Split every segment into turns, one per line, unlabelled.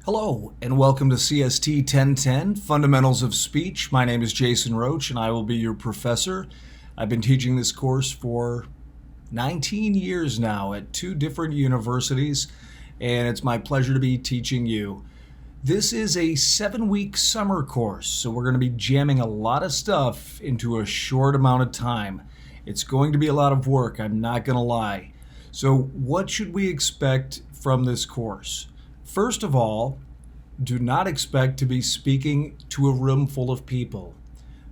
Hello, and welcome to CST 1010, Fundamentals of Speech. My name is Jason Roach, and I will be your professor. I've been teaching this course for 19 years now at two different universities, and it's my pleasure to be teaching you. This is a 7-week summer course, so we're going to be jamming a lot of stuff into a short amount of time. It's going to be a lot of work, I'm not going to lie. So what should we expect from this course? First of all, do not expect to be speaking to a room full of people.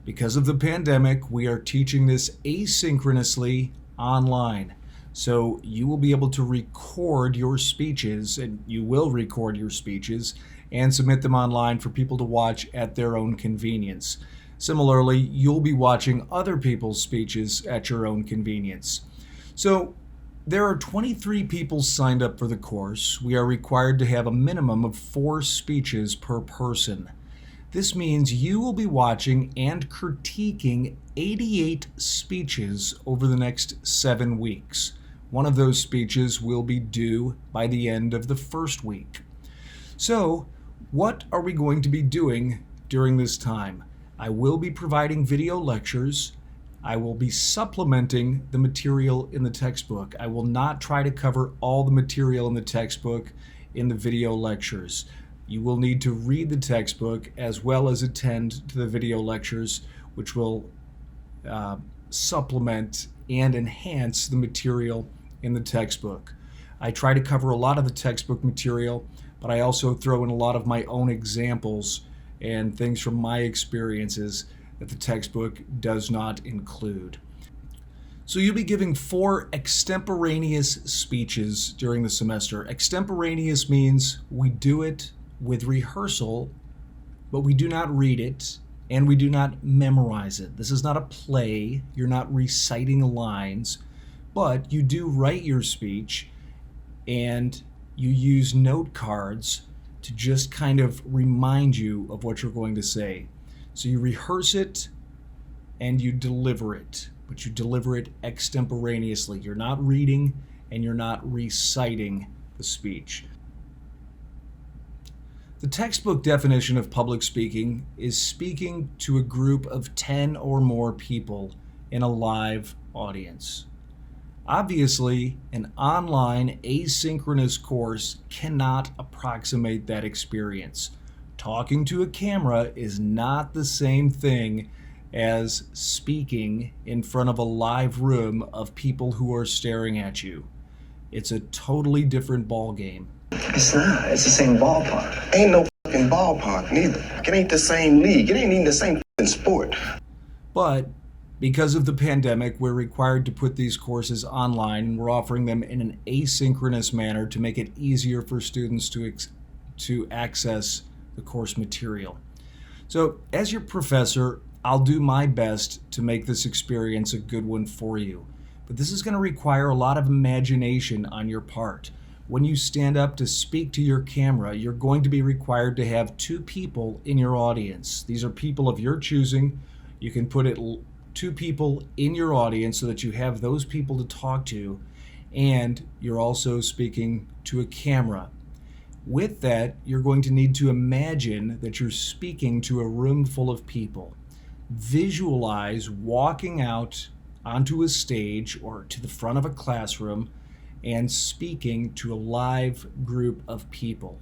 Because of the pandemic, we are teaching this asynchronously online. So you will be able to record your speeches, and you will record your speeches, and submit them online for people to watch at their own convenience. Similarly, you'll be watching other people's speeches at your own convenience. So there are 23 people signed up for the course. We are required to have a minimum of 4 speeches per person. This means you will be watching and critiquing 88 speeches over the next 7 weeks. One of those speeches will be due by the end of the first week. So, what are we going to be doing during this time? I will be providing video lectures. I will be supplementing the material in the textbook. I will not try to cover all the material in the textbook in the video lectures. You will need to read the textbook as well as attend to the video lectures, which will supplement and enhance the material in the textbook. I try to cover a lot of the textbook material, but I also throw in a lot of my own examples and things from my experiences that the textbook does not include. So you'll be giving 4 extemporaneous speeches during the semester. Extemporaneous means we do it with rehearsal, but we do not read it and we do not memorize it. This is not a play. You're not reciting lines, but you do write your speech and you use note cards to just kind of remind you of what you're going to say. So you rehearse it and you deliver it, but you deliver it extemporaneously. You're not reading and you're not reciting the speech. The textbook definition of public speaking is speaking to a group of 10 or more people in a live audience. Obviously, an online asynchronous course cannot approximate that experience. Talking to a camera is not the same thing as speaking in front of a live room of people who are staring at you. It's a totally different ball game.
It's not. It's the same ballpark.
Ain't no fucking ballpark neither. It ain't the same league. It ain't even the same fucking sport.
But because of the pandemic, we're required to put these courses online, and we're offering them in an asynchronous manner to make it easier for students to access the course material. So as your professor, I'll do my best to make this experience a good one for you. But this is going to require a lot of imagination on your part. When you stand up to speak to your camera, you're going to be required to have 2 people in your audience. These are people of your choosing. You can put it 2 people in your audience so that you have those people to talk to, and you're also speaking to a camera. With that, you're going to need to imagine that you're speaking to a room full of people. Visualize walking out onto a stage or to the front of a classroom and speaking to a live group of people.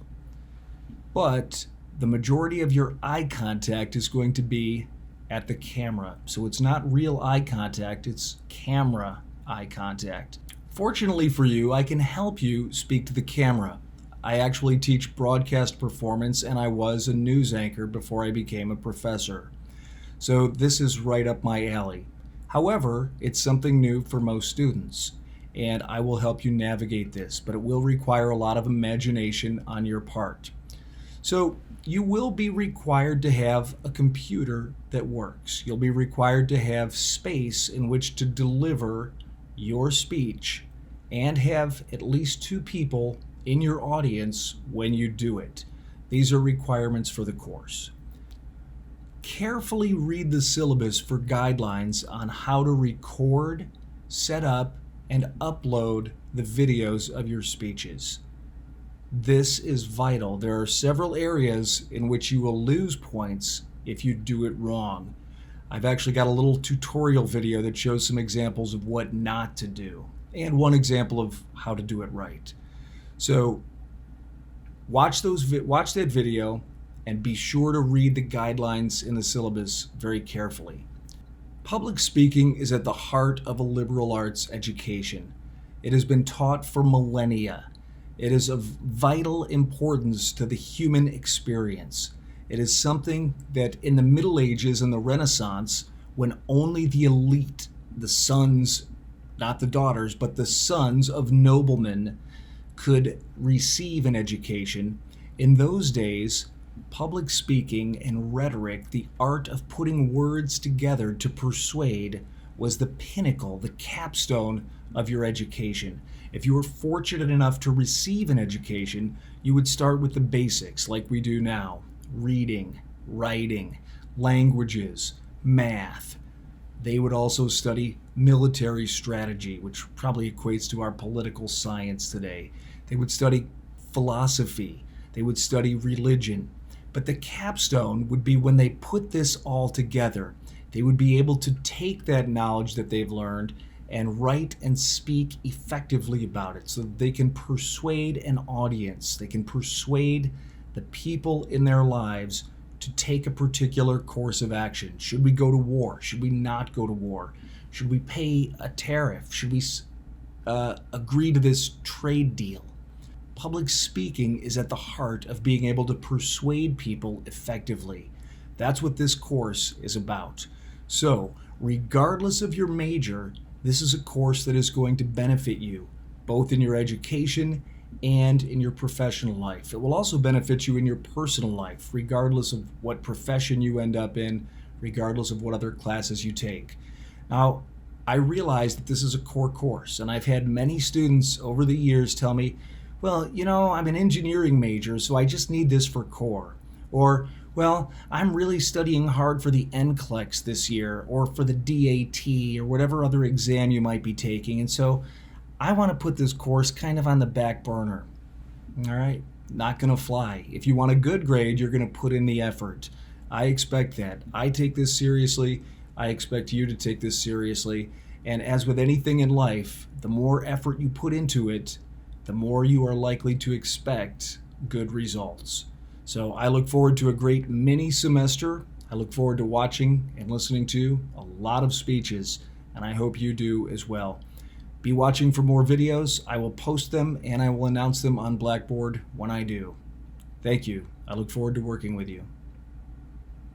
But the majority of your eye contact is going to be at the camera. So it's not real eye contact, it's camera eye contact. Fortunately for you, I can help you speak to the camera. I actually teach broadcast performance, and I was a news anchor before I became a professor. So this is right up my alley. However, it's something new for most students, and I will help you navigate this, but it will require a lot of imagination on your part. So you will be required to have a computer that works. You'll be required to have space in which to deliver your speech and have at least 2 people in your audience when you do it. These are requirements for the course. Carefully read the syllabus for guidelines on how to record, set up, and upload the videos of your speeches. This is vital. There are several areas in which you will lose points if you do it wrong. I've actually got a little tutorial video that shows some examples of what not to do and one example of how to do it right. So watch that video and be sure to read the guidelines in the syllabus very carefully. Public speaking is at the heart of a liberal arts education. It has been taught for millennia. It is of vital importance to the human experience. It is something that in the Middle Ages and the Renaissance, when only the elite, the sons, not the daughters, but the sons of noblemen could receive an education, in those days, public speaking and rhetoric, the art of putting words together to persuade, was the pinnacle, the capstone of your education. If you were fortunate enough to receive an education, you would start with the basics like we do now: reading, writing, languages, math. They would also study military strategy, which probably equates to our political science today. They would study philosophy. They would study religion. But the capstone would be when they put this all together. They would be able to take that knowledge that they've learned and write and speak effectively about it so that they can persuade an audience. They can persuade the people in their lives to take a particular course of action. Should we go to war? Should we not go to war? Should we pay a tariff? Should we agree to this trade deal? Public speaking is at the heart of being able to persuade people effectively. That's what this course is about. So, regardless of your major, this is a course that is going to benefit you, both in your education and in your professional life. It will also benefit you in your personal life, regardless of what profession you end up in, regardless of what other classes you take. Now, I realize that this is a core course, and I've had many students over the years tell me, well, I'm an engineering major, so I just need this for core. Or, well, I'm really studying hard for the NCLEX this year, or for the DAT, or whatever other exam you might be taking, and so I want to put this course kind of on the back burner. All right, not going to fly. If you want a good grade, you're going to put in the effort. I expect that. I take this seriously. I expect you to take this seriously. And as with anything in life, the more effort you put into it, the more you are likely to expect good results. So I look forward to a great mini semester. I look forward to watching and listening to a lot of speeches, and I hope you do as well. Be watching for more videos. I will post them and I will announce them on Blackboard when I do. Thank you. I look forward to working with you.